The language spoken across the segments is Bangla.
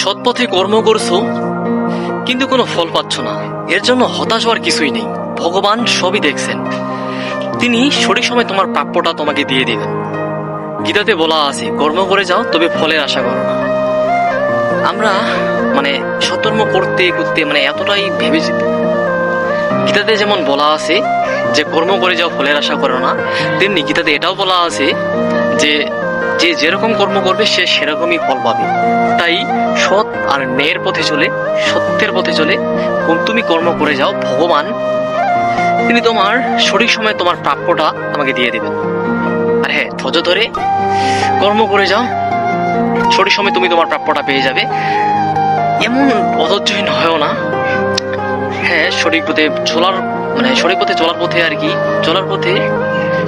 সৎ পথে কর্ম করছো কিন্তু কোনো ফল পাচ্ছ না, এর জন্য হতাশ হওয়ার কিছুই নেই। ভগবান সবই দেখছেন, তিনি সঠিক সময় তোমার প্রাপ্যটা তোমাকে দিয়ে দিবেন। গীতাতে বলা আছে, কর্ম করে যাও তবে ফলের আশা করো না। আমরা সৎকর্ম করতে করতে এতটাই ভেবেছি। গীতাতে যেমন বলা আছে যে কর্ম করে যাও ফলের আশা করো না, তেমনি গীতাতে এটাও বলা আছে যে যে যেরকম কর্ম করবে সে সেরকমই ফল পাবে। তাই সৎ আর ন্যায়ের পথে চলে, সত্যের পথে চলে তুমি কর্ম করে যাও, ভগবান তিনি তোমার সঠিক সময় তোমার প্রাপ্যটা তোমাকে দিয়ে দিবেন। আর হ্যাঁ, ধৈর্য ধরে কর্ম করে যাও, সঠিক সময় তুমি তোমার প্রাপ্যটা পেয়ে যাবে। এমন অধৈর্যহীন হয়েও না। হ্যাঁ, সঠিক পথে চলার সঠিক পথে চলার পথে আর কি, চলার পথে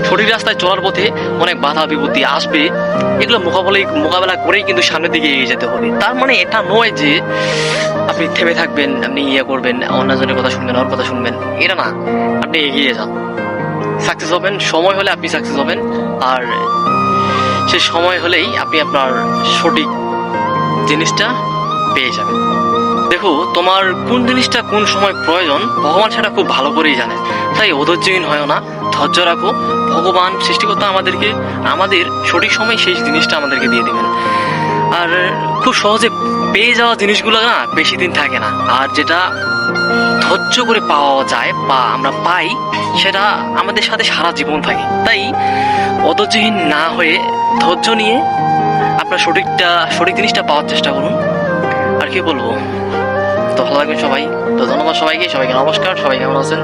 সঠিক রাস্তায় চলার পথে অনেক বাধা বিপত্তি আসবে, এগুলো মোকাবেলা করেই কিন্তু সামনের দিকে এগিয়ে যেতে হবে। তার মানে এটা নয় যে আপনি থেমে থাকবেন, আপনি করবেন, অন্যজনের কথা শুনবেন, ওর কথা শুনবেন, এটা না। আপনি এগিয়ে যান, সাকসেস হবেন। সময় হলে আপনি সাকসেস হবেন, আর সে সময় হলেই আপনি আপনার সঠিক জিনিসটা পেয়ে যাবেন। দেখো, তোমার কোন জিনিসটা কোন সময় প্রয়োজন ভগবান সেটা খুব ভালো করেই জানে। তাই অধৈর্যহীন হয় না, ধৈর্য রাখো। ভগবান সৃষ্টিকর্তা আমাদেরকে আমাদের সঠিক সময় সেই জিনিসটা আমাদেরকে দিয়ে দিবেন। আর খুব সহজে পেয়ে যাওয়া জিনিসগুলো না বেশি দিন থাকে না, আর যেটা ধৈর্য করে পাওয়া যায় বা আমরা পাই সেটা আমাদের সাথে সারা জীবন থাকে। তাই অধৈর্যহীন না হয়ে ধৈর্য নিয়ে আপনার সঠিক জিনিসটা পাওয়ার চেষ্টা করুন। আর কি বলবো, তো ভালো থাকবেন সবাই। তো ধন্যবাদ সবাইকে নমস্কার। সবাই কেমন আছেন?